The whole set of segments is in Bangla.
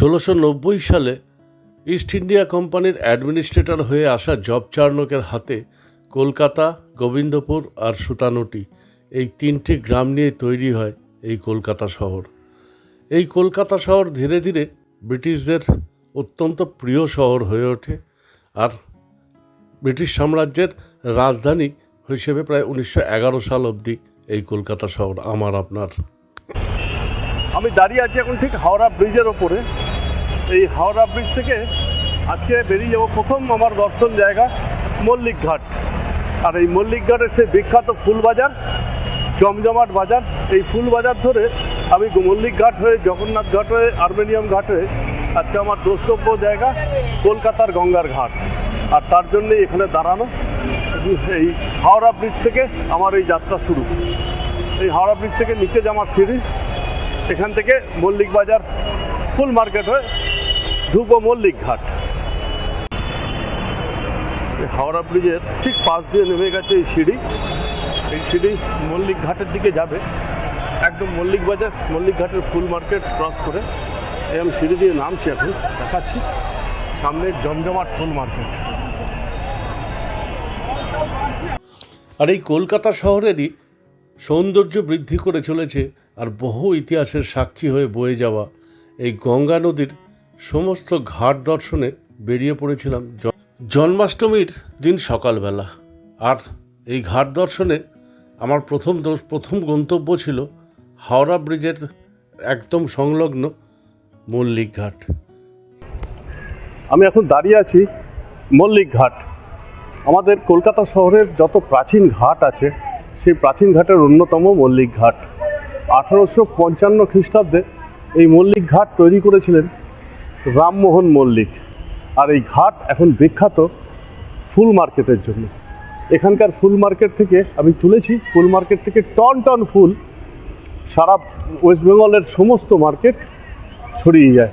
1690 সালে ইস্ট ইন্ডিয়া কোম্পানির অ্যাডমিনিস্ট্রেটর হয়ে আসা জব চার্নকের হাতে কলকাতা, গোবিন্দপুর আর সুতানুটি এই তিনটি গ্রাম নিয়ে তৈরি হয় এই কলকাতা শহর। এই কলকাতা শহর ধীরে ধীরে ব্রিটিশদের অত্যন্ত প্রিয় শহর হয়ে ওঠে আর ব্রিটিশ সাম্রাজ্যের রাজধানী হিসেবে প্রায় 1911 সাল অবধি এই কলকাতা শহর আমার আপনার। আমি দাঁড়িয়ে আছি এখন ঠিক হাওড়া ব্রিজের ওপরে। এই হাওড়া ব্রিজ থেকে আজকে বেরিয়ে যাবো প্রথম আমার দর্শন জায়গা মল্লিক ঘাট। আর এই মল্লিক ঘাটের সেই বিখ্যাত ফুল বাজার, জমজমাট বাজার, এই ফুল বাজার ধরে আমি মল্লিক ঘাট হয়ে জগন্নাথ ঘাট হয়ে আর্মেনিয়াম ঘাট হয়ে আজকে আমার দ্রষ্টব্য জায়গা কলকাতার গঙ্গার ঘাট। আর তার জন্যই এখানে দাঁড়ানো। এই হাওড়া ব্রিজ থেকে আমার এই যাত্রা শুরু। এই হাওড়া ব্রিজ থেকে নিচে যাওয়ার সিঁড়ি, এখান থেকে মল্লিক বাজার ফুল মার্কেট হয়ে ঢুকবো মল্লিক ঘাট। হাওড়া ব্রিজের ঠিক পাশ দিয়ে নেমে গেছে এই সিঁড়ি। এই সিঁড়ি মল্লিক ঘাটের দিকে যাবে, একদম মল্লিক বাজার মল্লিক ঘাটের ফুল মার্কেট ক্রস করে আমি সিঁড়ি দিয়ে নামছি। এখন দেখাচ্ছি সামনের জমজমাট ফুল মার্কেট। আর এই কলকাতা শহরেরই সৌন্দর্য বৃদ্ধি করে চলেছে আর বহু ইতিহাসের সাক্ষী হয়ে বয়ে যাওয়া এই গঙ্গা নদীর সমস্ত ঘাট দর্শনে বেরিয়ে পড়েছিলাম জন্মাষ্টমীর দিন সকালবেলা। আর এই ঘাট দর্শনে আমার প্রথম গন্তব্য ছিল হাওড়া ব্রিজের একদম সংলগ্ন মল্লিক ঘাট। আমি এখন দাঁড়িয়ে আছি মল্লিক ঘাট। আমাদের কলকাতা শহরের যত প্রাচীন ঘাট আছে সেই প্রাচীন ঘাটের অন্যতম মল্লিক ঘাট। 1855 খ্রিস্টাব্দে এই মল্লিক ঘাট তৈরি করেছিলেন রামমোহন মল্লিক। আর এই ঘাট এখন বিখ্যাত ফুল মার্কেটের জন্য। এখানকার ফুল মার্কেট থেকে আমি তুলেছি, ফুল মার্কেট থেকে টন টন ফুল সারা ওয়েস্ট বেঙ্গলের সমস্ত মার্কেট ছড়িয়ে যায়।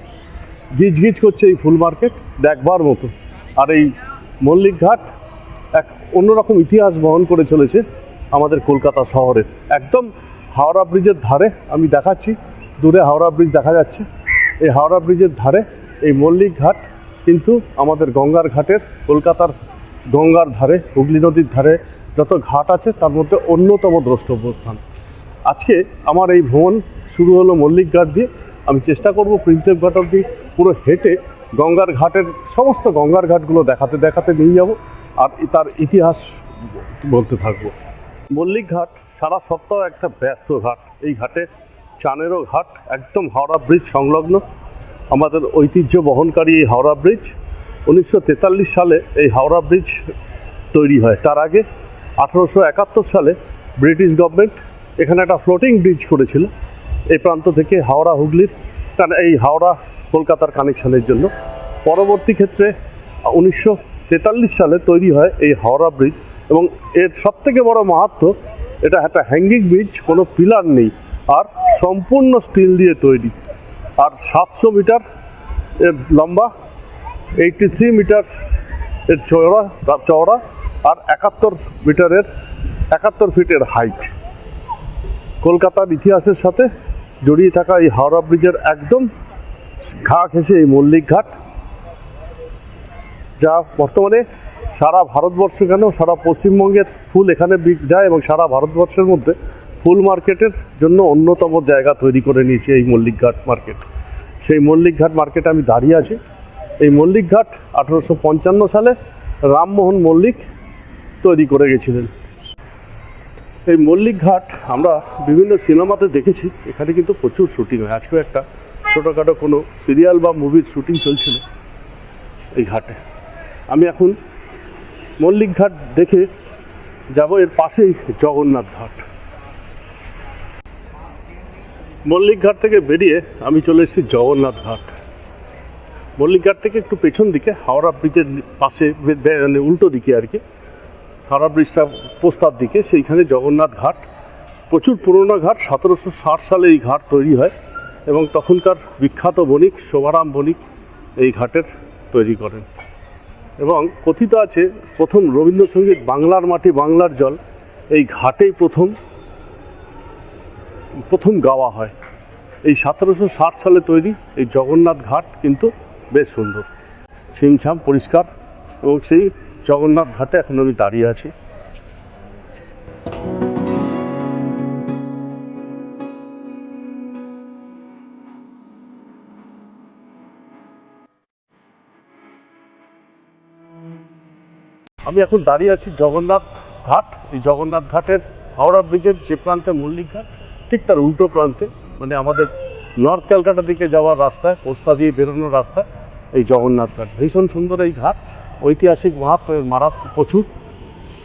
গিজ গিজ করছে এই ফুল মার্কেট, দেখবার মতো। আর এই মল্লিক ঘাট এক অন্যরকম ইতিহাস বহন করে চলেছে আমাদের কলকাতা শহরে। একদম হাওড়া ব্রিজের ধারে আমি দেখাচ্ছি, দূরে হাওড়া ব্রিজ দেখা যাচ্ছে। এই হাওড়া ব্রিজের ধারে এই মল্লিক ঘাট কিন্তু আমাদের গঙ্গার ঘাটের, কলকাতার গঙ্গার ধারে, হুগলি নদীর ধারে যত ঘাট আছে তার মধ্যে অন্যতম দ্রষ্টব্য স্থান। আজকে আমার এই ভ্রমণ শুরু হলো মল্লিক ঘাট দিয়ে। আমি চেষ্টা করব প্রিন্সেপ ঘাট অবধি পুরো হেঁটে গঙ্গার ঘাটের সমস্ত গঙ্গার ঘাটগুলো দেখাতে দেখাতে নিয়ে যাব আর তার ইতিহাস বলতে থাকবো। মল্লিক ঘাট সারা সপ্তাহ একটা ব্যস্ত ঘাট। এই ঘাটে চানেরও ঘাট, একদম হাওড়া ব্রিজ সংলগ্ন আমাদের ঐতিহ্য বহনকারী এই হাওড়া ব্রিজ। 1943 সালে এই হাওড়া ব্রিজ তৈরি হয়। তার আগে 1871 সালে ব্রিটিশ গভর্নমেন্ট এখানে একটা ফ্লোটিং ব্রিজ করেছিল এই প্রান্ত থেকে হাওড়া হুগলির, এই হাওড়া কলকাতার কানেকশনের জন্য। পরবর্তী ক্ষেত্রে 1943 সালে তৈরি হয় এই হাওড়া ব্রিজ এবং এর সবথেকে বড় মাহাত্ম্য, এটা একটা হ্যাঙ্গিং ব্রিজ, কোনো পিলার নেই আর সম্পূর্ণ স্টিল দিয়ে তৈরি। আর 700 মিটার এর লম্বা, 83 মিটার এর চওড়া আর 71 ফিটের হাইট। কলকাতার ইতিহাসের সাথে জড়িয়ে থাকা এই হাওড়া ব্রিজের একদম ঘা ঘেঁষে এই মল্লিক ঘাট, যা বর্তমানে সারা ভারতবর্ষ কেন সারা পশ্চিমবঙ্গের ফুল এখানে যায় এবং সারা ভারতবর্ষের মধ্যে ফুল মার্কেটের জন্য অন্যতম জায়গা তৈরি করে নিয়েছে এই মল্লিক ঘাট মার্কেট। সেই মল্লিক ঘাট মার্কেটে আমি দাঁড়িয়ে আছি। এই মল্লিক ঘাট 1855 সালে রামমোহন মল্লিক তৈরি করে গেছিলেন। এই মল্লিক ঘাট আমরা বিভিন্ন সিনেমাতে দেখেছি, এখানে কিন্তু প্রচুর শুটিং হয়। আজকেও একটা ছোটোখাটো কোনো সিরিয়াল বা মুভির শুটিং চলছিল এই ঘাটে। আমি এখন মল্লিক ঘাট দেখে যাব, এর পাশেই জগন্নাথ ঘাট। মল্লিক ঘাট থেকে বেরিয়ে আমি চলে এসেছি জগন্নাথ ঘাট। মল্লিক ঘাট থেকে একটু পেছন দিকে হাওড়া ব্রিজের পাশে, মানে উল্টো দিকে আর কি, হাওড়া ব্রিজটা পোস্তার দিকে, সেইখানে জগন্নাথ ঘাট। প্রচুর পুরনো ঘাট, 1760 সালে এই ঘাট তৈরি হয় এবং তখনকার বিখ্যাত বণিক শোভারাম বণিক এই ঘাটের তৈরি করেন। এবং কথিত আছে প্রথম রবীন্দ্রসঙ্গীত বাংলার মাটি বাংলার জল এই ঘাটেই প্রথম গাওয়া হয়। এই 1760 সালে তৈরি এই জগন্নাথ ঘাট কিন্তু বেশ সুন্দর, ছিমছাম পরিষ্কার, এবং সেই জগন্নাথ ঘাটে এখন আমি দাঁড়িয়ে আছি। আমি এখন দাঁড়িয়ে আছি জগন্নাথ ঘাট। এই জগন্নাথ ঘাটের হাওড়া ব্রিজের যে প্রান্তে মল্লিক ঘাট, ঠিক তার উল্টো প্রান্তে, মানে আমাদের নর্থ ক্যালকাটা দিকে যাওয়ার রাস্তায়, পোস্তা দিয়ে বেরোনোর রাস্তায় এই জগন্নাথ ঘাট। ভীষণ সুন্দর এই ঘাট, ঐতিহাসিক মাহাত্ম্যের মারাত্মক প্রচুর।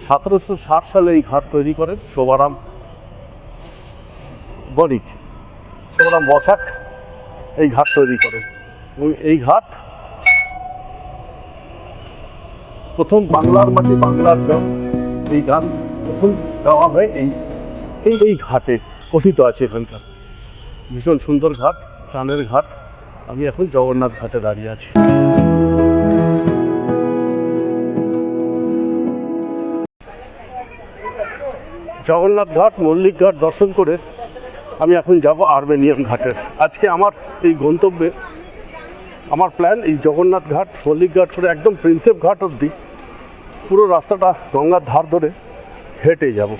1760 সালে এই ঘাট তৈরি করেন শোভারাম বণিক, শোভারাম বসাক এই ঘাট তৈরি করেন। এবং এই ঘাট প্রথম বাংলার মাটি বাংলার জল, এই গান প্রথম গাওয়া হয় এই ঘাটে, কথিত আছে এখানকার। ভীষণ সুন্দর ঘাট, প্রাণের ঘাট। আমি এখন জগন্নাথ ঘাটে দাঁড়িয়ে আছি। জগন্নাথ ঘাট, মল্লিক ঘাট দর্শন করে আমি এখন যাব আর্মেনিয়াম ঘাটে। আজকে আমার এই গন্তব্যে আমার প্ল্যান এই জগন্নাথ ঘাট, মল্লিক ঘাট করে একদম প্রিন্সেপ ঘাট অবধি পুরো রাস্তাটা গঙ্গার ধার ধরে হেঁটে যাব।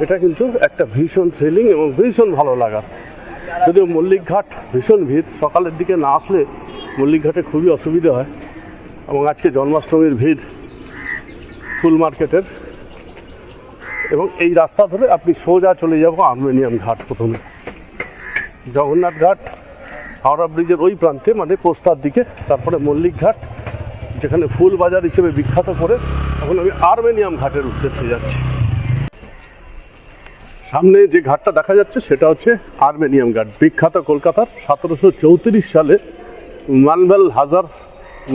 এটা কিন্তু একটা ভীষণ থ্রিলিং এবং ভীষণ ভালো লাগা। যদিও মল্লিক ঘাট ভীষণ ভিড়, সকালের দিকে না আসলে মল্লিক ঘাটে খুবই অসুবিধা হয়। এবং আজকে জন্মাষ্টমীর ভিড় ফুল মার্কেটের। এবং এই রাস্তা ধরে আপনি সোজা চলে যাব আর্মেনিয়াম ঘাট। প্রথমে জগন্নাথ ঘাট হাওড়া ব্রিজের ওই প্রান্তে, মানে পোস্তার দিকে, তারপরে মল্লিক ঘাট যেখানে ফুল বাজার হিসেবে বিখ্যাত, করে এখন আমি আর্মেনিয়াম ঘাটের উদ্দেশ্যে যাচ্ছি। সামনে যে ঘাটটা দেখা যাচ্ছে সেটা হচ্ছে আর্মেনিয়াম ঘাট, বিখ্যাত কলকাতার। 1734 সালে মানভেল হাজার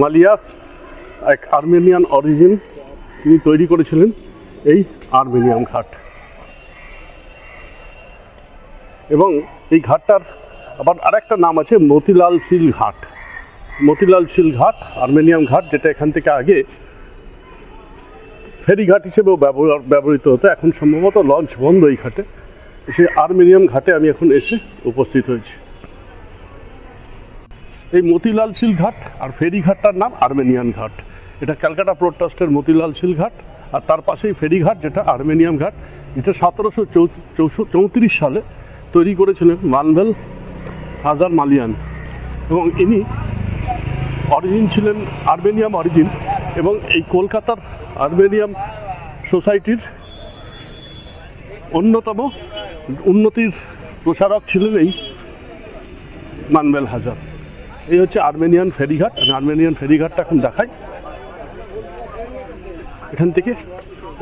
মালিয়া, এক আর্মেনিয়ান অরিজিন, তিনি তৈরি করেছিলেন এই আর্মেনিয়াম ঘাট। এবং এই ঘাটটার আবার আরেকটা নাম আছে মতিলাল সিল ঘাট। মতিলাল সিল ঘাট, আর্মেনিয়াম ঘাট, যেটা এখান থেকে আগে ফেরিঘাট হিসেবেও ব্যবহৃত হতো। এখন সম্ভবত লঞ্চ বন্ধ এই ঘাটে। সেই আর্মেনিয়াম ঘাটে আমি এখন এসে উপস্থিত হয়েছি। এই মতিলাল সিল ঘাট আর ফেরিঘাটটার নাম আর্মেনিয়ান ঘাট। এটা ক্যালকাটা পোর্ট ট্রাস্টের মতিলাল সিল ঘাট, আর তার পাশেই ফেরিঘাট যেটা আর্মেনিয়াম ঘাট, যেটা 1734 সালে তৈরি করেছিলেন মানভেল হাজার মালিয়ান। এবং ইনি অরিজিন ছিলেন আর্মেনিয়াম অরিজিন, এবং এই কলকাতার আর্মেনিয়াম সোসাইটির অন্যতম উন্নতির প্রসারক ছিলেন এই মানভেল হাজার। এই হচ্ছে আর্মেনিয়ান ফেরিঘাট। আমি আর্মেনিয়ান ফেরিঘাটটা এখন দেখাই। এখান থেকে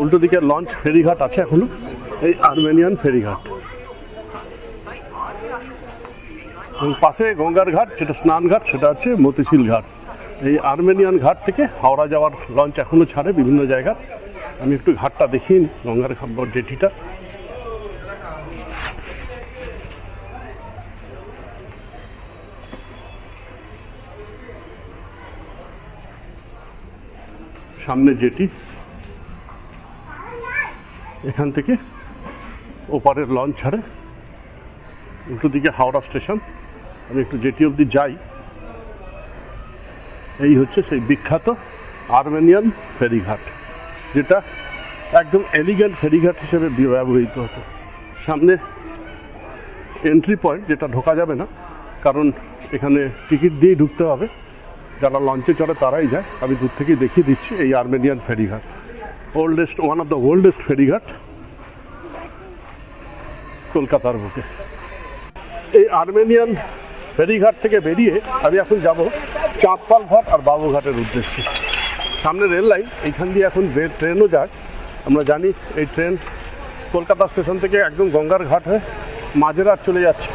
উল্টো দিকে লঞ্চ ফেরিঘাট আছে এখনো, এই আর্মেনিয়ান ফেরিঘাট। এবং পাশে গঙ্গার ঘাট, যেটা স্নান ঘাট, সেটা হচ্ছে মতিশিল ঘাট। এই আর্মেনিয়ান ঘাট থেকে হাওড়া যাওয়ার লঞ্চ এখনও ছাড়ে বিভিন্ন জায়গায়। আমি একটু ঘাটটা দেখিয়ে নিই, গঙ্গার জেটিটা। সামনে জেটি, এখান থেকে ওপারের লঞ্চ ছাড়ে, উল্টো দিকে হাওড়া স্টেশন। আমি একটু জেটি অবধি যাই। এই হচ্ছে সেই বিখ্যাত আর্মেনিয়ান ফেরিঘাট, যেটা একদম এলিগেন্ট ফেরিঘাট হিসেবে ব্যবহৃত হতো। সামনে এন্ট্রি পয়েন্ট, যেটা ঢোকা যাবে না, কারণ এখানে টিকিট দিয়েই ঢুকতে হবে। যারা লঞ্চে চড়ে তারাই যায়। আমি দূর থেকেই দেখিয়ে দিচ্ছি এই আর্মেনিয়ান ফেরিঘাট, oldest, one of the oldest ফেরিঘাট কলকাতার বুকে। এই আর্মেনিয়ান ফেরিঘাট থেকে বেরিয়ে আমি এখন যাব চাঁদপাল ঘাট আর বাবুঘাটের উদ্দেশ্যে। সামনে রেল লাইন, এইখান দিয়ে এখন ট্রেনও যায়। আমরা জানি এই ট্রেন কলকাতা স্টেশন থেকে একদম গঙ্গার ঘাট হয়ে মাঝেরহাট চলে যাচ্ছে,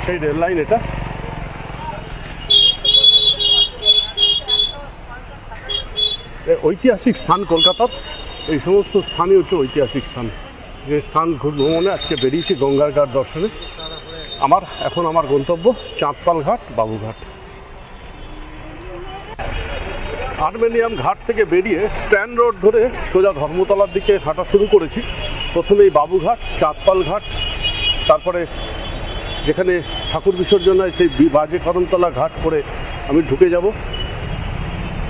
সেই রেল লাইন এটা। ঐতিহাসিক স্থান কলকাতার, এই সমস্ত স্থানই হচ্ছে ঐতিহাসিক স্থান। যে স্থান ভ্রমণে আজকে বেরিয়েছি গঙ্গার ঘাট দর্শনে। এখন আমার গন্তব্য চাঁদপাল ঘাট, বাবুঘাট। আর্মেনিয়াম ঘাট থেকে বেরিয়ে স্ট্যান্ড রোড ধরে সোজা ধর্মতলার দিকে হাঁটা শুরু করেছি। প্রথমে এই বাবুঘাট, চাঁদপাল ঘাট, তারপরে যেখানে ঠাকুর বিসর্জন হয় সেই বাজে করমতলা ঘাট করে আমি ঢুকে যাব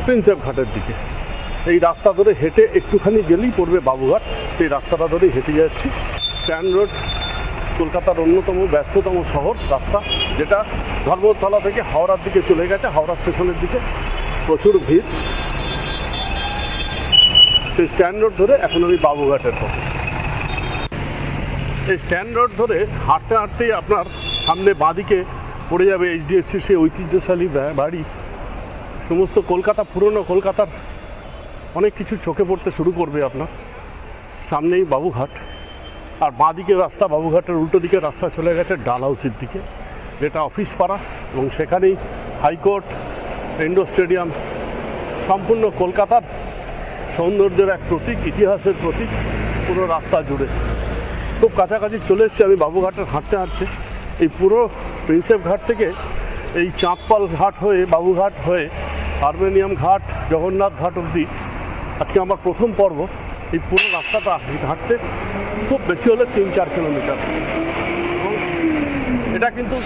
প্রিন্সেপ ঘাটের দিকে। এই রাস্তা ধরে হেঁটে একটুখানি গেলেই পড়বে বাবুঘাট, সেই রাস্তাটা ধরেই হেঁটে যাচ্ছি। স্ট্যান্ড রোড কলকাতার অন্যতম ব্যস্ততম শহর রাস্তা, যেটা ধর্মতলা থেকে হাওড়ার দিকে চলে গেছে, হাওড়া স্টেশনের দিকে প্রচুর ভিড়। সেই স্ট্যান্ড রোড ধরে এখন আমি বাবুঘাটের পথে। এই স্ট্যান্ড রোড ধরে হাঁটতে হাঁটতেই আপনার সামনে বাঁদিকে পড়ে যাবে এইচডিএফসির সেই ঐতিহ্যশালী বাড়ি। সমস্ত কলকাতা, পুরনো কলকাতার অনেক কিছু চোখে পড়তে শুরু করবে আপনার। সামনেই বাবুঘাট, আর বাঁদিকে রাস্তা, বাবুঘাটের উল্টো দিকে রাস্তা চলে গেছে ডালহাউসির দিকে, যেটা অফিস পাড়া, এবং সেখানেই হাইকোর্ট, ইন্ডোর স্টেডিয়াম, সম্পূর্ণ কলকাতার সৌন্দর্যের এক প্রতীক, ইতিহাসের প্রতীক পুরো রাস্তা জুড়ে। খুব কাছাকাছি চলে এসেছি আমি বাবুঘাটের হাঁটতে হাঁটতে। এই পুরো প্রিন্সেপ ঘাট থেকে এই চাঁদপাল ঘাট হয়ে, বাবুঘাট হয়ে, হারমোনিয়াম ঘাট, জগন্নাথ ঘাট অবধি আজকে আমার প্রথম পর্ব। এই পুরো রাস্তাটা হাঁটতে খুব বেশি হলে 3-4 কিলোমিটার, এবং এটা কিন্তু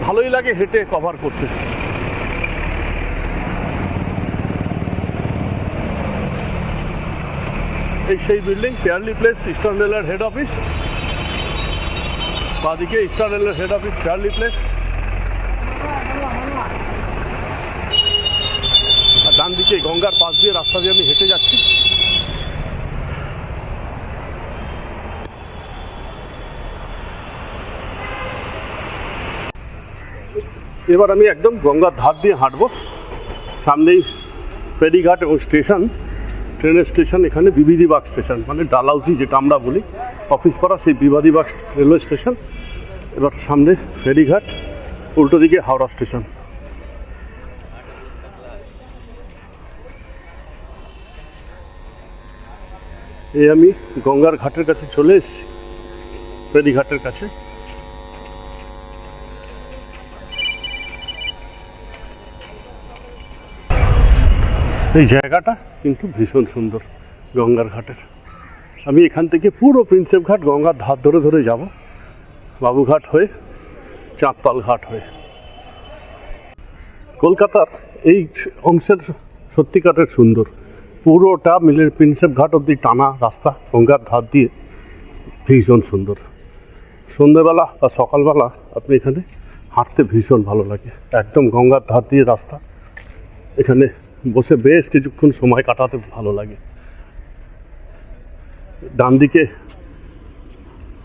ভালোই লাগে হেঁটে কভার করতে। এই সেই বিল্ডিং, ফেয়ারলি প্লেস, ইস্টার্ন রেলের হেড অফিস। বাদিকে ইস্টার্ন রেলের হেড অফিস, ফেয়ারলি প্লেস। আর ডান দিকে গঙ্গার পাশ দিয়ে রাস্তা দিয়ে আমি হেঁটে যাচ্ছি। এবার আমি একদম গঙ্গার ধার দিয়ে হাঁটবো। সামনেই ফেরিঘাট এবং স্টেশন, ট্রেনের স্টেশন। এখানে বিবাদীবাগ স্টেশন, মানে ডালহাউসি যেটা আমরা বলি, অফিস পাড়া, সেই বিবাদীবাগ রেলওয়ে স্টেশন। এবার সামনে ফেরিঘাট, উল্টো দিকে হাওড়া স্টেশন। এই আমি গঙ্গার ঘাটের কাছে চলে এসেছি, ফেরিঘাটের কাছে। এই জায়গাটা কিন্তু ভীষণ সুন্দর গঙ্গার ঘাটের। আমি এখান থেকে পুরো প্রিন্সেপ ঘাট গঙ্গার ধার ধরে ধরে যাব, বাবুঘাট হয়ে, চাঁদপাল ঘাট হয়ে। কলকাতার এই অংশের সত্যিকারের সুন্দর, পুরোটা মিলে প্রিন্সেপ ঘাট অবধি টানা রাস্তা গঙ্গার ধার দিয়ে, ভীষণ সুন্দর। সন্ধ্যেবেলা বা সকালবেলা আপনি এখানে হাঁটতে ভীষণ ভালো লাগে, একদম গঙ্গার ধার দিয়ে রাস্তা। এখানে বসে বেশ কিছুক্ষণ সময় কাটাতে ভালো লাগে। ডান দিকে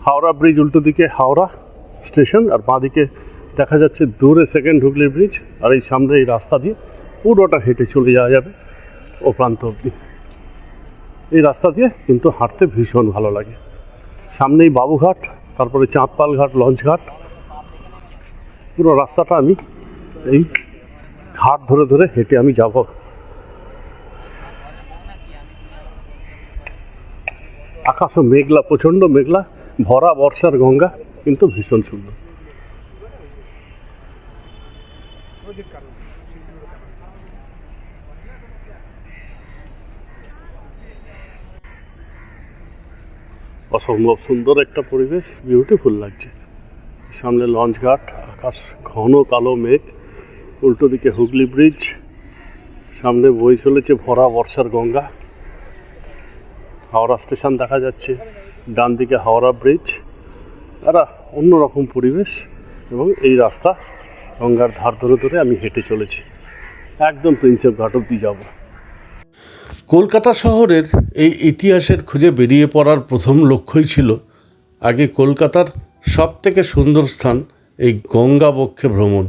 হাওড়া ব্রিজ, উল্টো দিকে হাওড়া স্টেশন, আর বাঁ দিকে দেখা যাচ্ছে দূরে সেকেন্ড হুগলি ব্রিজ। আর এই সামনে এই রাস্তা দিয়ে পুরোটা হেঁটে চলে যাওয়া যাবে ও প্রান্ত অবধি। এই রাস্তা দিয়ে কিন্তু হাঁটতে ভীষণ ভালো লাগে। সামনেই বাবুঘাট, তারপরে চাঁদপাল ঘাট, লঞ্চ ঘাট। পুরো রাস্তাটা আমি এই ঘাট ধরে ধরে হেঁটে আমি যাব। আকাশও মেঘলা, প্রচণ্ড মেঘলা, ভরা বর্ষার গঙ্গা, কিন্তু ভীষণ সুন্দর। অসম্ভব সুন্দর একটা পরিবেশ, বিউটিফুল লাগছে। সামনে লঞ্চ ঘাট, আকাশ ঘন কালো মেঘ, উল্টো দিকে হুগলি ব্রিজ, সামনে বয়ে চলেছে ভরা বর্ষার গঙ্গা। হাওড়া স্টেশন দেখা যাচ্ছে, ডান দিকে হাওড়া ব্রিজ, আর অন্যরকম পরিবেশ। এবং এই রাস্তা গঙ্গার ধার ধরে ধরে আমি হেঁটে চলেছি, একদম প্রিন্সেপ ঘাট অবধি যাব। কলকাতা শহরের এই ইতিহাসের খুঁজে বেরিয়ে পড়ার প্রথম লক্ষ্যই ছিল আগে কলকাতার সবথেকে সুন্দর স্থান এই গঙ্গা বক্ষে ভ্রমণ।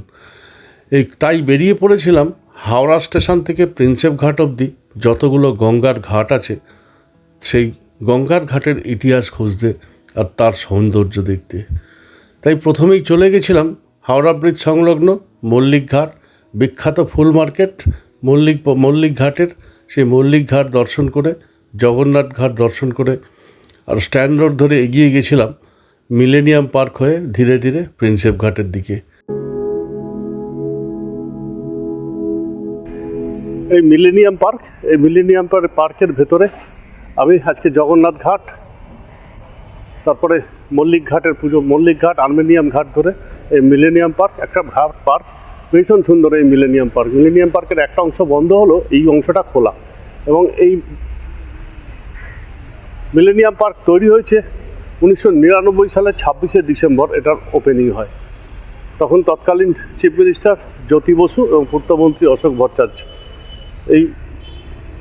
তাই বেরিয়ে পড়েছিলাম হাওড়া স্টেশন থেকে প্রিন্সেপ ঘাট অবধি যতগুলো গঙ্গার ঘাট আছে, সেই গঙ্গার ঘাটের ইতিহাস খুঁজতে আর তার সৌন্দর্য দেখতে। তাই প্রথমেই চলে গেছিলাম হাওড়া ব্রিজ সংলগ্ন মল্লিক ঘাট, বিখ্যাত ফুল মার্কেট মল্লিক ঘাটের, সেই মল্লিক ঘাট দর্শন করে, জগন্নাথ ঘাট দর্শন করে, আর স্ট্যান্ড রোড ধরে এগিয়ে গেছিলাম মিলেনিয়াম পার্ক হয়ে ধীরে ধীরে প্রিন্সেপ ঘাটের দিকে। এই মিলেনিয়াম পার্কের ভেতরে আমি আজকে জগন্নাথ ঘাট, তারপরে মল্লিক ঘাটের পুজো, মল্লিক ঘাট আর্মেনিয়াম ঘাট ধরে এই মিলেনিয়াম পার্ক, একটা ঘাট পার্ক, ভীষণ সুন্দর এই মিলেনিয়াম পার্ক। মিলেনিয়াম পার্কের একটা অংশ বন্ধ হলো, এই অংশটা খোলা। এবং এই মিলেনিয়াম পার্ক তৈরি হয়েছে 1999 সালের 26শে ডিসেম্বর এটার ওপেনিং হয়। তখন তৎকালীন চিফ মিনিস্টার জ্যোতি বসু এবং পূর্তমন্ত্রী অশোক ভট্টাচার্য এই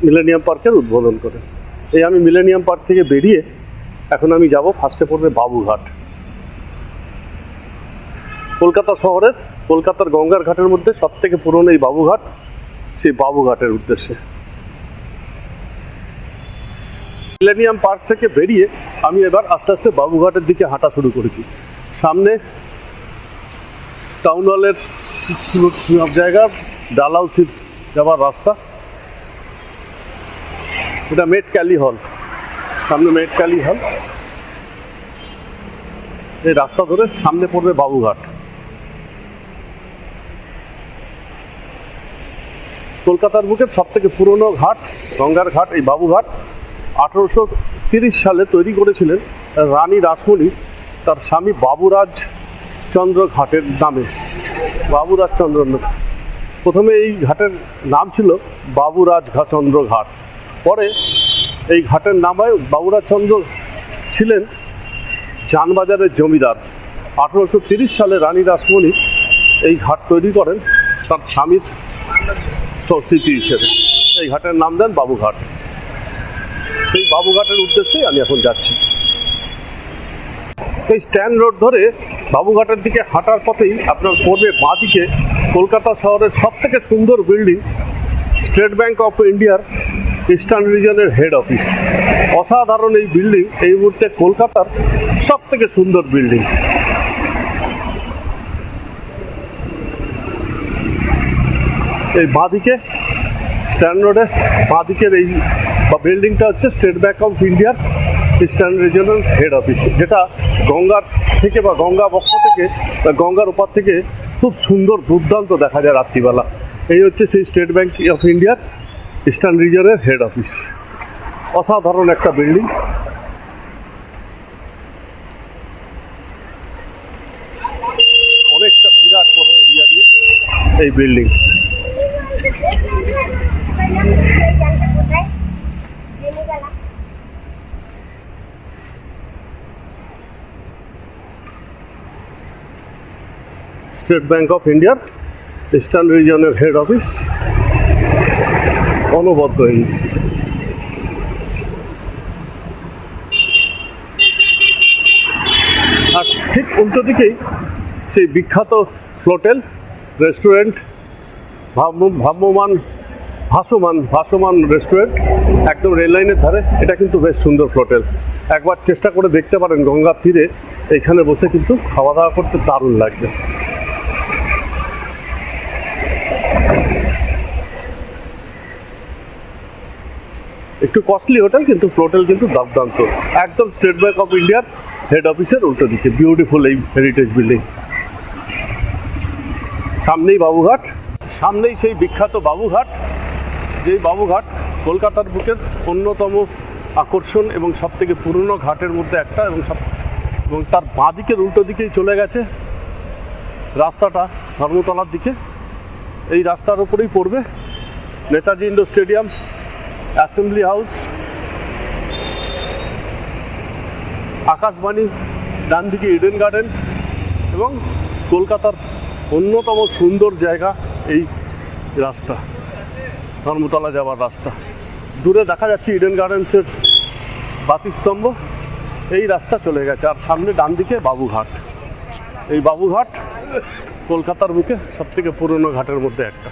মিলেনিয়াম পার্কের উদ্বোধন করে। এই আমি মিলেনিয়াম পার্ক থেকে বেরিয়ে এখন আমি যাব, ফার্স্টে পড়বে বাবুঘাট। কলকাতা শহরের, কলকাতার গঙ্গার ঘাটের মধ্যে সবথেকে পুরনো এই বাবুঘাট, সেই বাবুঘাটের উদ্দেশ্যে। মিলেনিয়াম পার্ক থেকে বেরিয়ে আমি এবার আস্তে আস্তে বাবুঘাটের দিকে হাঁটা শুরু করেছি। সামনে টাউন হলের সব জায়গা, ডালহাউসির যাওয়ার রাস্তা, এটা মেটক্যালি হল, সামনে মেটক্যালি হল। এই রাস্তা ধরে সামনে পড়বে বাবুঘাট। কলকাতার বুকের সব থেকে পুরনো ঘাট, গঙ্গার ঘাট এই বাবুঘাট। 1830 সালে তৈরি করেছিলেন রানী রাসমণি তার স্বামী বাবুরাজ চন্দ্র ঘাটের নামে। বাবুরাজ চন্দ্র, প্রথমে এই ঘাটের নাম ছিল বাবুরাজ চন্দ্র ঘাট, পরে এই ঘাটের নাম হয় বাবুরাজ চন্দ্র ছিলেন জানবাজারের জমিদার। 1830 সালে রানী রাসমণি এই ঘাট তৈরি করেন তার স্বামীর স্মৃতি হিসেবে। এই ঘাটের নাম দেন বাবুঘাট। সেই বাবুঘাটের উদ্দেশ্যে আমি এখন যাচ্ছি। এই স্ট্যান্ড রোড ধরে বাবুঘাটের দিকে হাঁটার পথেই আপনার পড়বে বাঁদিকে কলকাতা শহরের সবথেকে সুন্দর বিল্ডিং, স্টেট ব্যাংক অফ ইন্ডিয়ার ইস্টার্ন রিজনের হেড অফিস। অসাধারণ এই বিল্ডিং, এই মুহূর্তে কলকাতার সবথেকে সুন্দর বিল্ডিং। এই বাঁদিকে স্ট্যান্ড রোডে বাঁদিকের এই বিল্ডিংটা হচ্ছে স্টেট ব্যাংক অফ ইন্ডিয়ার ইস্টার্ন রিজনাল হেড অফিস, যেটা গঙ্গার থেকে বা গঙ্গা বক্ষ থেকে বা গঙ্গার ওপার থেকে খুব সুন্দর দুর্দান্ত দেখা যায় রাত্রিবেলা। এই হচ্ছে সেই স্টেট ব্যাংক অফ ইন্ডিয়ার ইস্টার্ন রিজনের হেড অফিস। অসাধারণ একটা বিল্ডিং। অনেকটা বিরাট বড় এরিয়া দিয়ে এই বিল্ডিং। স্টেট ব্যাংক অফ ইন্ডিয়ার ইস্টার্ন রিজনের হেড অফিস অনবদ্য হয়ে গেছে। আর ঠিক উল্টো দিকেই সেই বিখ্যাত হোটেল, রেস্টুরেন্ট, ভাসমান রেস্টুরেন্ট, একদম রেল লাইনের ধারে। এটা কিন্তু বেশ সুন্দর হোটেল, একবার চেষ্টা করে দেখতে পারেন গঙ্গার তীরে এইখানে বসে কিন্তু খাওয়া দাওয়া করতে দারুণ লাগবে। একটু কস্টলি হোটেল, কিন্তু হোটেল কিন্তু দুর্দান্ত, একদম স্টেট ব্যাংক অফ ইন্ডিয়ার হেড অফিসের উল্টো দিকে বিউটিফুল এই হেরিটেজ বিল্ডিং। সামনেই বাবুঘাট, সামনেই সেই বিখ্যাত বাবুঘাট, যেই বাবুঘাট কলকাতার বুকের অন্যতম আকর্ষণ এবং সবথেকে পুরনো ঘাটের মধ্যে একটা। এবং তার বাঁদিকের উল্টো দিকেই চলে গেছে রাস্তাটা ধর্মতলার দিকে। এই রাস্তার উপরেই পড়বে Netaji indoor stadium, assembly house, Akashvani, ডান দিকে ইডেন গার্ডেন এবং কলকাতার অন্যতম সুন্দর জায়গা এই রাস্তা, ধর্মতলা যাওয়ার রাস্তা। দূরে দেখা যাচ্ছে ইডেন গার্ডেন্সের বাতিস্তম্ভ। এই রাস্তা চলে গেছে আর সামনে ডান দিকে বাবুঘাট। এই বাবুঘাট কলকাতার বুকে সবথেকে পুরনো ঘাটের মধ্যে একটা।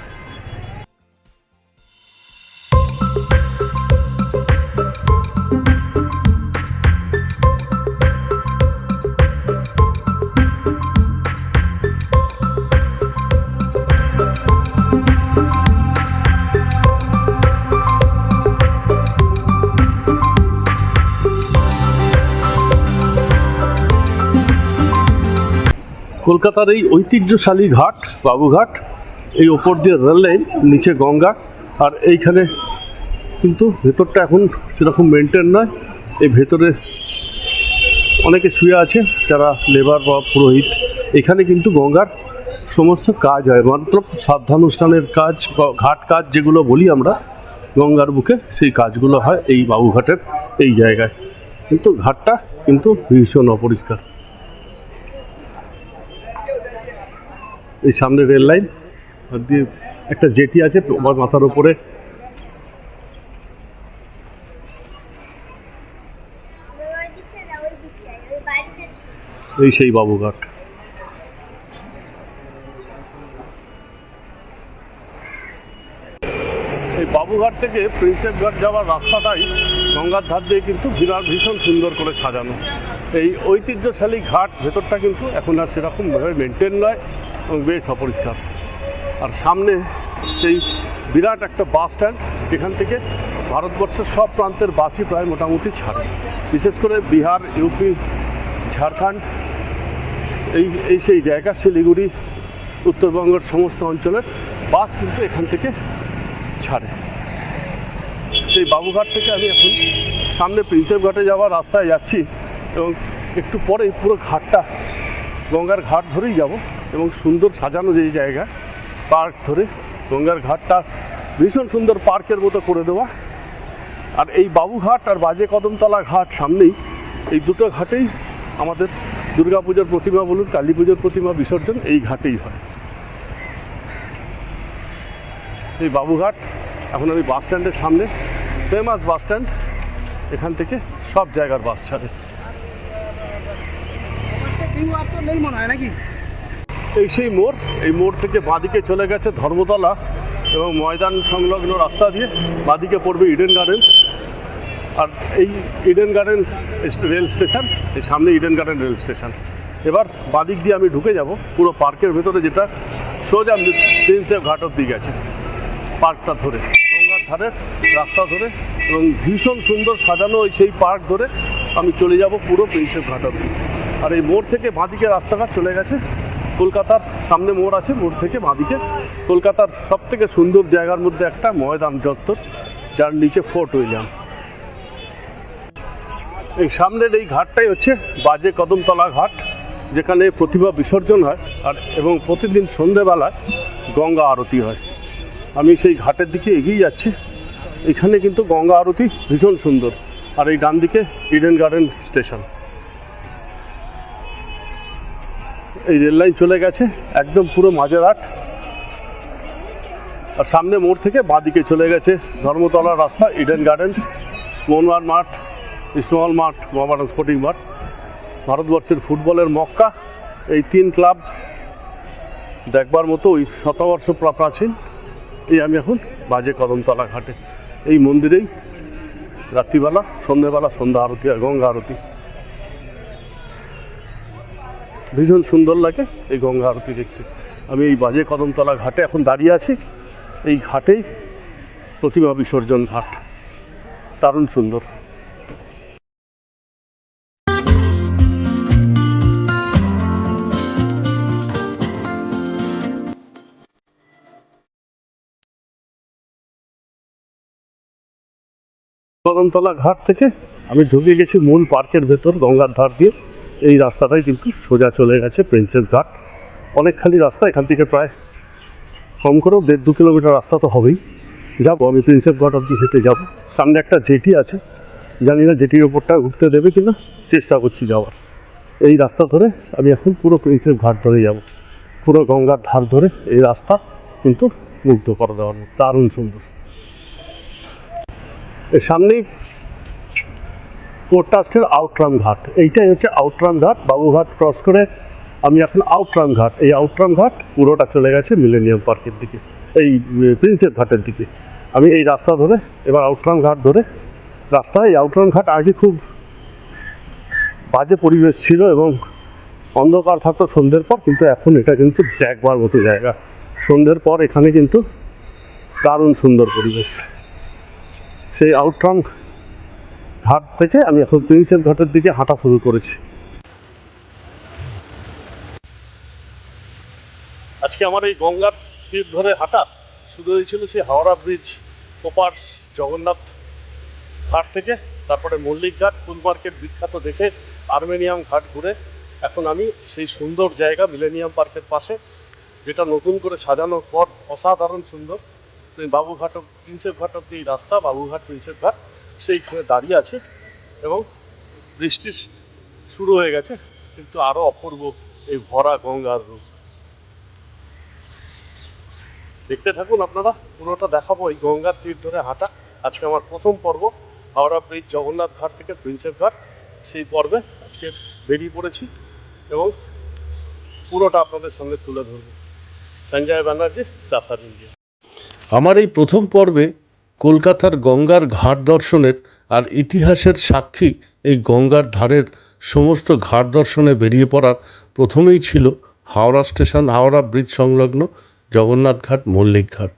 কলকাতার এই ঐতিহ্যশালী ঘাট বাবুঘাট, এই ওপর দিয়ে রেল লাইন, নিচে গঙ্গা। আর এইখানে কিন্তু ভেতরটা এখন সেরকম মেনটেন নয়। এই ভেতরে অনেকে শুয়ে আছে যারা লেবার বা পুরোহিত। এখানে কিন্তু গঙ্গার সমস্ত কাজ হয়, মাত্র শ্রাদ্ধানুষ্ঠানের কাজ বা ঘাট কাজ যেগুলো বলি আমরা গঙ্গার বুকে, সেই কাজগুলো হয় এই বাবুঘাটের এই জায়গায়। কিন্তু ঘাটটা কিন্তু ভীষণ অপরিষ্কার। এই সামনে রেল লাইন দিয়ে একটা জেটি আছে মাথার উপরে। এই সেই বাবুঘাট। এই বাবুঘাট থেকে প্রিন্সেপ ঘাট যাওয়ার রাস্তাটাই গঙ্গার ধার দিয়ে কিন্তু ভীষণ সুন্দর করে সাজানো। এই ঐতিহ্যশালী ঘাট ভেতরটা কিন্তু এখন আর সেরকমভাবে মেনটেন নয় এবং বেশ অপরিষ্কার। আর সামনে সেই বিরাট একটা বাস স্ট্যান্ড, যেখান থেকে ভারতবর্ষের সব প্রান্তের বাসই প্রায় মোটামুটি ছাড়ে, বিশেষ করে বিহার, ইউপি, ঝাড়খণ্ড, এই সেই জায়গা, শিলিগুড়ি, উত্তরবঙ্গের সমস্ত অঞ্চলের বাস কিন্তু এখান থেকে ছাড়ে। সেই বাবুঘাট থেকে আমি এখন সামনে প্রিন্সেপ ঘাটে যাওয়ার রাস্তায় যাচ্ছি এবং একটু পরেই পুরো ঘাটটা গঙ্গার ঘাট ধরেই যাব এবং সুন্দর সাজানো যেই জায়গা, পার্ক ধরে গঙ্গার ঘাটটা ভীষণ সুন্দর পার্কের মতো করে দেওয়া। আর এই বাবুঘাট আর বাজে কদমতলা ঘাট সামনেই, এই দুটো ঘাটেই আমাদের দুর্গাপুজোর প্রতিমা বলুন, কালী পুজোর প্রতিমা বিসর্জন এই ঘাটেই হয়। এই বাবুঘাট, এখন আমি বাস স্ট্যান্ডের সামনে, ফেমাস বাস স্ট্যান্ড, এখান থেকে সব জায়গার বাস ছাড়ে। এই সেই মোড়, এই মোড় থেকে বাঁদিকে চলে গেছে ধর্মতলা এবং ময়দান সংলগ্ন রাস্তা দিয়ে বাঁদিকে পড়বে ইডেন গার্ডেন্স। আর এই ইডেন গার্ডেন রেল স্টেশন, এই সামনে ইডেন গার্ডেন রেল স্টেশন। এবার বাঁদিক দিয়ে আমি ঢুকে যাব পুরো পার্কের ভেতরে, যেটা সোজা প্রিন্সেপ ঘাট অব্দি গেছে, পার্কটা ধরে গঙ্গার ধারের রাস্তা ধরে এবং ভীষণ সুন্দর সাজানো ওই সেই পার্ক ধরে আমি চলে যাব পুরো প্রিন্সেপ ঘাট অব্দি। আর এই মোড় থেকে বাঁদিকে রাস্তাঘাট চলে গেছে কলকাতার সামনে মোড় আছে, মোড় থেকে বাঁদিকে কলকাতার সব থেকে সুন্দর জায়গার মধ্যে একটা ময়দান চত্বর, যার নিচে ফোর্ট উইলিয়াম। এই সামনের এই ঘাটটাই হচ্ছে বাজে কদমতলা ঘাট, যেখানে প্রতিমা বিসর্জন হয় আর এবং প্রতিদিন সন্ধেবেলায় গঙ্গা আরতি হয়। আমি সেই ঘাটের দিকে এগিয়ে যাচ্ছি। এখানে কিন্তু গঙ্গা আরতি ভীষণ সুন্দর। আর এই ডান দিকে ইডেন গার্ডেন স্টেশন। এই রেল লাইন চলে গেছে একদম পুরো মাঝেরহাট। আর সামনে মোড় থেকে বাঁদিকে চলে গেছে ধর্মতলার রাস্তা, ইডেন গার্ডেন্স, মোহনবাগান মাঠ, ইস্টবেঙ্গল মাঠ, মোহামেডান স্পোর্টিং মাঠ, ভারতবর্ষের ফুটবলের মক্কা। এই তিন ক্লাব দেখবার মতো ওই শতবর্ষ প্রাচীন। এই আমি এখন বাজে কদমতলা ঘাটে, এই মন্দিরেই রাত্রিবেলা সন্ধ্যেবেলা সন্ধ্যা আরতি হয়, গঙ্গা আরতি। ভীষণ সুন্দর লাগে এই গঙ্গা আরতি দেখতে। আমি এই বাজে কদমতলা ঘাটে এখন দাঁড়িয়ে আছি। এই ঘাটেই প্রতিমা বিসর্জন ঘাট, দারুণ সুন্দর। কদমতলা ঘাট থেকে আমি ঢুকে গেছি মূল পার্কের ভেতর গঙ্গার ধার দিয়ে। এই রাস্তাটাই কিন্তু সোজা চলে গেছে প্রিন্সেপ ঘাট। অনেক খালি রাস্তা, এখান থেকে প্রায় কম করেও 1.5-2 কিলোমিটার রাস্তা তো হবেই। যাবো আমি প্রিন্সেপ ঘাট অব্দি হেঁটে যাবো। সামনে একটা জেটি আছে, জানি না জেটির ওপরটা উঠতে দেবে কিনা, চেষ্টা করছি যাওয়ার। এই রাস্তা ধরে আমি এখন পুরো প্রিন্সেপ ঘাট ধরে যাব, পুরো গঙ্গার ধার ধরে। এই রাস্তা কিন্তু মুগ্ধ করে দেওয়ার মতো, দারুণ সুন্দর। এর সামনেই পোর্ট ট্রাস্টের আউটরাম ঘাট, এইটাই হচ্ছে আউটরাম ঘাট। বাবুঘাট ক্রস করে আমি এখন আউটরাম ঘাট, এই আউটরাম ঘাট পুরোটা চলে গেছে মিলেনিয়াম পার্কের দিকে, এই প্রিন্সেপ ঘাটের দিকে। আমি এই রাস্তা ধরে এবার আউটরাম ঘাট ধরে রাস্তা। এই আউটরাম ঘাট আগে খুব বাজে পরিবেশ ছিল এবং অন্ধকার থাকতো সন্ধ্যের পর, কিন্তু এখন এটা কিন্তু দেখবার মতো জায়গা। সন্ধ্যের পর এখানে কিন্তু দারুণ সুন্দর পরিবেশ। সেই আউটরাম ঘাট থেকে আমি এখন প্রিন্সেপ ঘাটের দিকে হাঁটা শুরু করেছি। আজকে আমার এই গঙ্গার তীর ধরে হাঁটা শুরু হয়েছিল সেই হাওড়া ব্রিজ ওপার জগন্নাথ ঘাট থেকে, তারপরে মল্লিক ঘাট ফুল মার্কেট বিখ্যাত দেখে আর্মেনিয়াম ঘাট ঘুরে এখন আমি সেই সুন্দর জায়গা মিলেনিয়াম পার্কের পাশে, যেটা নতুন করে সাজানোর পর অসাধারণ সুন্দর, বাবুঘাট প্রিন্সেপ ঘাট অব্দি এই রাস্তা, বাবুঘাট প্রিন্সেপ ঘাট, সেইখানে দাঁড়িয়ে আছি এবং বৃষ্টি শুরু হয়ে গেছে, কিন্তু আরও অপূর্ব এই ভরা গঙ্গার রূপ। দেখতে থাকুন আপনারা, পুরোটা দেখাবো এই গঙ্গার তীর ধরে হাঁটা। আজকে আমার প্রথম পর্ব, হাওড়া ব্রিজ, জগন্নাথ ঘাট থেকে প্রিন্সেপ ঘাট, সেই পর্বে আজকে বেরিয়ে পড়েছি এবং পুরোটা আপনাদের সঙ্গে তুলে ধরবো। Sanjay Banerjee, suffer India. আমার এই প্রথম পর্বে কলকাতার গঙ্গার ঘাট দর্শনের আর ইতিহাসের সাক্ষী এই গঙ্গার ধারের সমস্ত ঘাট দর্শনে বেরিয়ে পড়ার প্রথমেই ছিল হাওড়া স্টেশন, হাওড়া ব্রিজ সংলগ্ন জগন্নাথ ঘাট, মল্লিক ঘাট।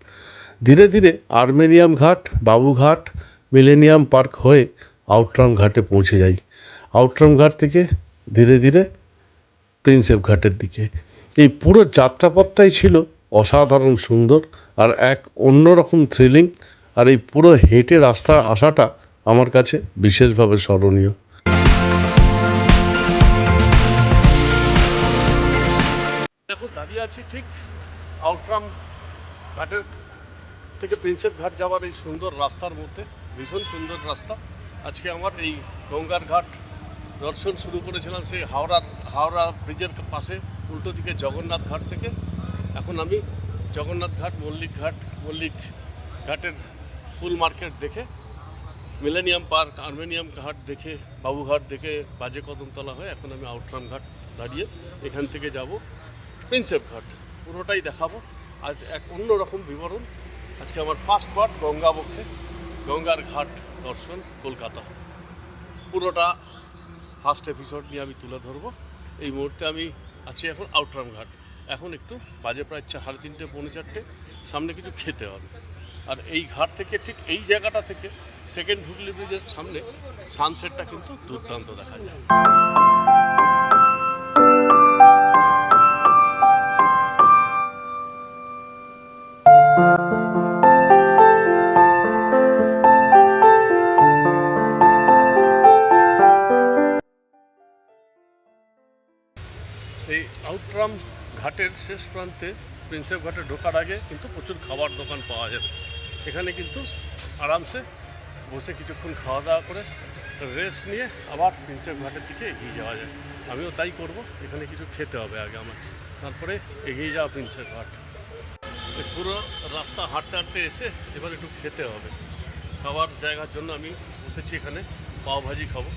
ধীরে ধীরে আর্মেনিয়াম ঘাট, বাবুঘাট, মিলেনিয়াম পার্ক হয়ে আউটরাম ঘাটে পৌঁছে যাই। আউটরাম ঘাট থেকে ধীরে ধীরে প্রিন্সেপ ঘাটের দিকে। এই পুরো যাত্রাপথটাই ছিল অসাধারণ সুন্দর আর এক অন্যরকম থ্রিলিং, আর এই পুরো হেঁটে রাস্তা আসাটা আমার কাছে বিশেষভাবে স্মরণীয়। দেখো, দাঁড়িয়ে আছি ঠিক আউটরাম ঘাটের থেকে প্রিন্সেপ ঘাট যাওয়ার এই সুন্দর রাস্তার মধ্যে, ভীষণ সুন্দর রাস্তা। আজকে আমার এই গঙ্গার ঘাট দর্শন শুরু করেছিলাম সেই হাওড়া ব্রিজের পাশে উল্টো দিকে জগন্নাথ ঘাট থেকে। এখন আমি জগন্নাথ ঘাট, মল্লিক ঘাটের ফুল মার্কেট দেখে, মিলেনিয়াম পার্ক, আর্মেনিয়াম ঘাট দেখে, বাবুঘাট দেখে, বাজে কদমতলা হয়ে এখন আমি আউটরাম ঘাট দাঁড়িয়ে এখান থেকে যাব প্রিন্সেপ ঘাট। পুরোটাই দেখাবো। আজ এক অন্যরকম বিবরণ। আজকে আমার ফার্স্ট পার্ট গঙ্গাবক্ষে, গঙ্গার ঘাট দর্শন কলকাতা। পুরোটা ফার্স্ট এপিসোড নিয়ে আমি তুলে ধরবো। এই মুহূর্তে আমি আছি এখন আউটরাম ঘাট। এখন একটু বাজে প্রায় 3:30, 4:45, সামনে কিছু খেতে হবে। আর এই ঘাট থেকে, ঠিক এই জায়গাটা থেকে সেকেন্ড হুগলি ব্রিজের সামনে সানসেটটা কিন্তু দুর্দান্ত দেখা যায়। এই আউটরাম ঘাটের শেষ প্রান্তে প্রিন্সেপ ঘাটে ঢোকার আগে কিন্তু প্রচুর খাবার দোকান পাওয়া যাবে। এখানে কিন্তু আরামসে বসে কিছুক্ষণ খাওয়া দাওয়া করে রেস্ট নিয়ে আবার প্রিন্সেপ ঘাটের দিকে এগিয়ে যাওয়া যায়। আমিও তাই করব। এখানে কিছু খেতে হবে আগে আমার, তারপরে এগিয়ে যাওয়া প্রিন্সেপ ঘাট। পুরো রাস্তা হাঁটতে হাঁটতে এসে এবার একটু খেতে হবে। খাবার জায়গার জন্য আমি বসেছি এখানে, পাওভাজি খাবো,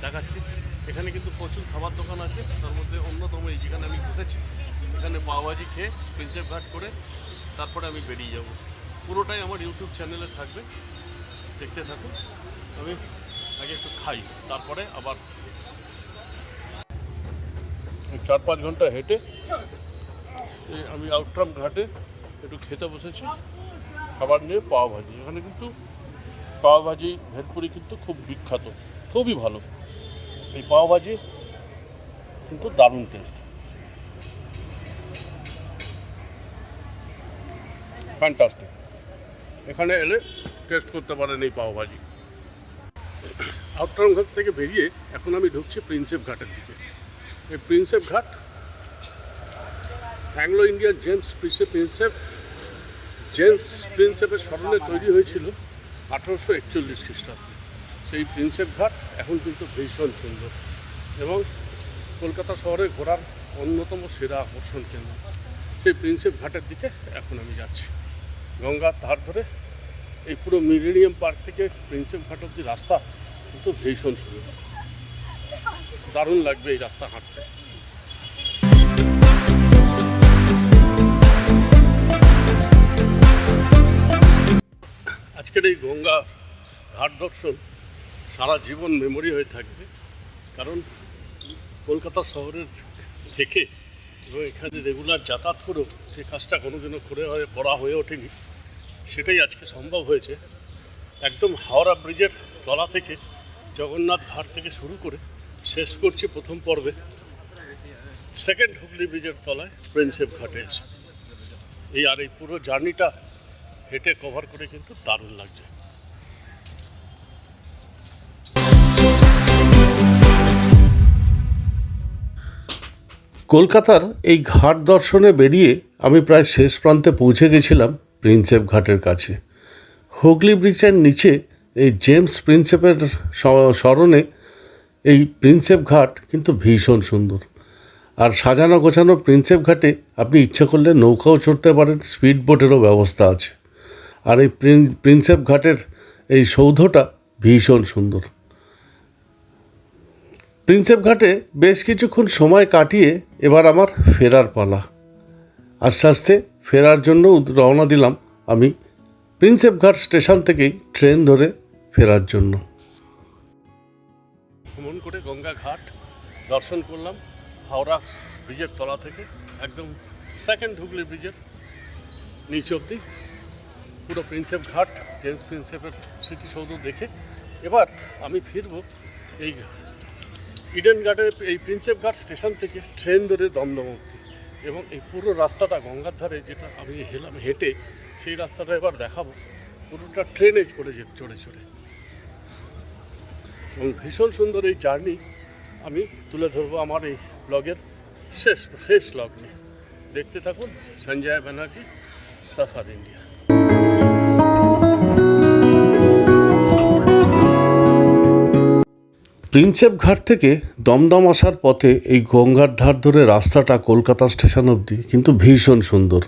দেখাচ্ছি। এখানে কিন্তু প্রচুর খাবার দোকান আছে, তার মধ্যে অন্যতম এই যেখানে আমি বসেছি, এখানে পাওভাজি খেয়ে প্রিন্সেপ ঘাট করে তারপরে আমি বেরিয়ে যাব। পুরোটাই আমার ইউটিউব চ্যানেলে থাকবে, দেখতে থাকুন। আমি আগে একটু খাই, তারপরে আবার 4-5 ঘন্টা হেঁটে আমি আউটরাম ঘাটে একটু খেতে বসেছি খাবার নিয়ে, পাওভাজি। এখানে কিন্তু পাওভাজি, ভেলপুরি কিন্তু খুব বিখ্যাত, খুবই ভালো। এই পাওভাজি কিন্তু দারুণ টেস্ট, ফ্যান্টাস্টিক। এখানে এলে টেস্ট করতে পারেন এই পাওভাজি। আউটরাম ঘাট থেকে বেরিয়ে এখন আমি ঢুকছি প্রিন্সেপ ঘাটের দিকে। এই প্রিন্সেপ ঘাট অ্যাংলো ইন্ডিয়ান জেমস প্রিন্সেপের স্মরণে তৈরি হয়েছিল 1841 খ্রিস্টাব্দে। সেই প্রিন্সেপ ঘাট এখন কিন্তু ভীষণ সুন্দর এবং কলকাতা শহরে ঘোরার অন্যতম সেরা আকর্ষণ কেন্দ্র। সেই প্রিন্সেপ ঘাটের দিকে এখন আমি যাচ্ছি। গঙ্গার ধার ধরে এই পুরো মিলেনিয়াম পার্ক থেকে প্রিন্সেপ ঘাট অব্দি রাস্তা কিন্তু ভীষণ সুন্দর, দারুণ লাগবে এই রাস্তা হাঁটতে। আজকের এই গঙ্গা ঘাট দর্শন সারা জীবন মেমোরি হয়ে থাকবে, কারণ কলকাতা শহরের থেকে এবং এখানে রেগুলার যাতায়াত করেও যে কাজটা কোনোদিনও করা হয়ে ওঠেনি, সেটাই আজকে সম্ভব হয়েছে। একদম হাওড়া ব্রিজের তলা থেকে জগন্নাথ ঘাট থেকে শুরু করে শেষ করছি প্রথম পর্বে সেকেন্ড হুগলি ব্রিজের তলায় প্রিন্সেপ ঘাটে এসে। এই পুরো জার্নিটা হেঁটে কভার করে কিন্তু দারুণ লাগছে। কলকাতার এই ঘাট দর্শনে বেরিয়ে আমি প্রায় শেষ প্রান্তে পৌঁছে গেছিলাম প্রিন্সেপ ঘাটের কাছে। হুগলি ব্রিজের নিচে এই জেমস প্রিন্সেপের স্মরণে এই প্রিন্সেপ ঘাট কিন্তু ভীষণ সুন্দর। আর সাজানো গোছানো প্রিন্সেপ ঘাটে আপনি ইচ্ছা করলে নৌকাও চড়তে পারেন, স্পিড বোটেরও ব্যবস্থা আছে। আর এই প্রিন্সেপ ঘাটের এই সৌধটা ভীষণ সুন্দর। প্রিন্সেপ ঘাটে বেশ কিছুক্ষণ সময় কাটিয়ে এবার আমার ফেরার পালা। আস্তে আস্তে ফেরার জন্য রওনা দিলাম আমি প্রিন্সেপ ঘাট স্টেশন থেকেই ট্রেন ধরে ফেরার জন্য। ভ্রমণ করে গঙ্গা ঘাট দর্শন করলাম হাওড়া ব্রিজের তলা থেকে একদম সেকেন্ড হুগলি ব্রিজের নিচ অবধি পুরো প্রিন্সেপ ঘাট, জেমস প্রিন্সেপের স্মৃতিসৌধ দেখে এবার আমি ফিরব এই ইডেন গার্ডের এই প্রিন্সেপ ঘাট স্টেশন থেকে ট্রেন ধরে দমদম অবধি। এবং এই পুরো রাস্তাটা গঙ্গার ধারে যেটা আমি হেঁটে সেই রাস্তাটা এবার দেখাবো পুরোটা ট্রেনে করে চড়ে চড়ে। এবং ভীষণ সুন্দর এই জার্নি আমি তুলে ধরবো আমার এই ব্লগের শেষ ব্লগ নিয়ে। দেখতে থাকুন Sanjay Banerjee suffer India. Prinsep ঘাট থেকে দমদম আসার পথে এই গঙ্গার ধার ধরে রাস্তাটা কলকাতা স্টেশন অবধি কিন্তু ভীষণ সুন্দর।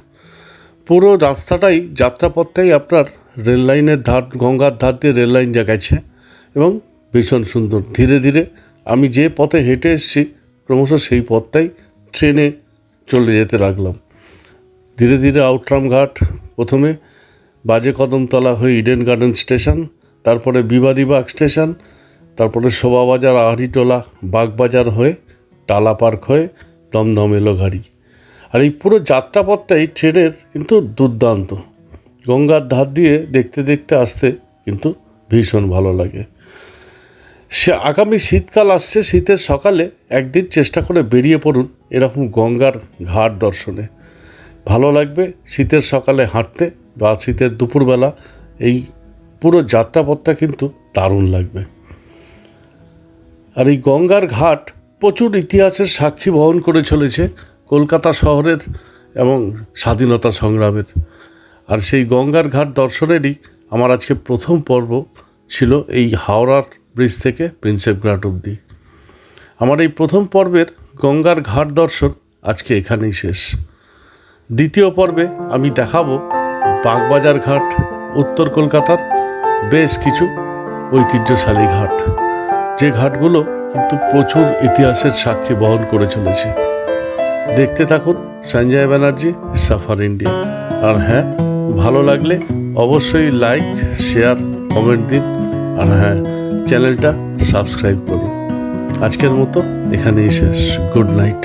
পুরো রাস্তাটাই যাত্রাপথটাই আপনার রেল লাইনের ধার, গঙ্গার ধার দিয়ে রেল লাইন গেছে এবং ভীষণ সুন্দর। ধীরে ধীরে আমি যে পথে হেঁটে এসেছি ক্রমশ সেই পথটাই ট্রেনে চলে যেতে লাগলাম। ধীরে ধীরে আউটরাম ঘাট, প্রথমে বাজে কদমতলা হয়ে ইডেন গার্ডেন স্টেশন, তারপরে বিবাদীবাগ স্টেশন, তারপরে শোভাবাজার, আহরিটোলা, বাগবাজার হয়ে টালা পার্ক হয়ে দমদম এলো গাড়ি। আর এই পুরো যাত্রাপথটাই ট্রেনের কিন্তু দুর্দান্ত। গঙ্গার ধার দিয়ে দেখতে দেখতে আসতে কিন্তু ভীষণ ভালো লাগে। সে আগামী শীতকাল আসছে, শীতের সকালে একদিন চেষ্টা করে বেরিয়ে পড়ুন এরকম গঙ্গার ঘাট দর্শনে। ভালো লাগবে শীতের সকালে হাঁটতে বা শীতের দুপুরবেলা। এই পুরো যাত্রাপথটা কিন্তু দারুণ লাগবে। আর এই গঙ্গার ঘাট প্রচুর ইতিহাসের সাক্ষী বহন করে চলেছে কলকাতা শহরের এবং স্বাধীনতা সংগ্রামের। আর সেই গঙ্গার ঘাট দর্শনেরই আমার আজকে প্রথম পর্ব ছিল এই হাওড়ার ব্রিজ থেকে প্রিন্সেপ ঘাট অবধি। আমার এই প্রথম পর্বের গঙ্গার ঘাট দর্শন আজকে এখানেই শেষ। দ্বিতীয় পর্বে আমি দেখাবো বাগবাজার ঘাট, উত্তর কলকাতার বেশ কিছু ঐতিহ্যশালী ঘাট, যে ঘাটগুলো কিন্তু প্রচুর ইতিহাসের সাক্ষী বহন করে চলেছে। দেখতে থাকুন সঞ্জয় ব্যানার্জি সাফার ইন্ডিয়া। আর হ্যাঁ, ভালো লাগলে অবশ্যই লাইক, শেয়ার, কমেন্ট দিন। আর হ্যাঁ, চ্যানেলটা সাবস্ক্রাইব করুন। আজকের মতো এখানেই শেষ। Good night.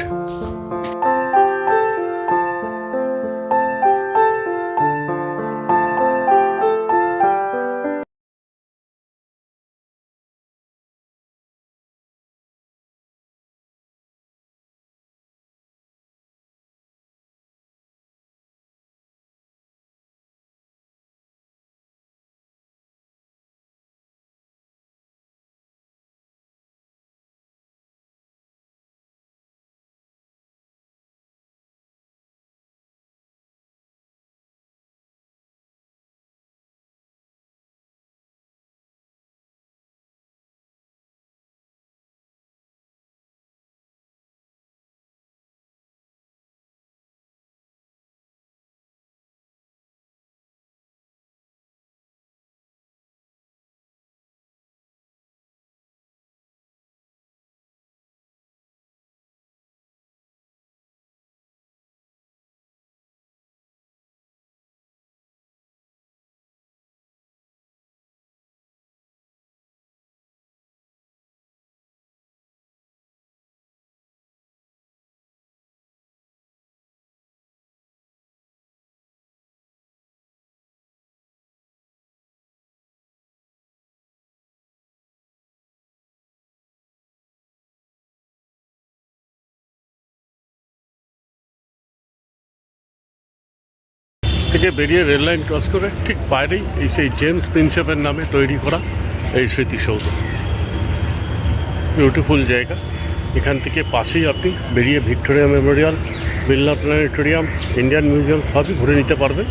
থেকে বেরিয়ে রেল লাইন ক্রস করে ঠিক বাইরেই এই সেই জেমস প্রিন্সেপের নামে তৈরি করা এই স্মৃতিসৌধ। বিউটিফুল জায়গা। এখান থেকে পাশেই আপনি বেরিয়ে Victoria Memorial, Birla planetarium, Indian museum সবই ঘুরে নিতে পারবেন।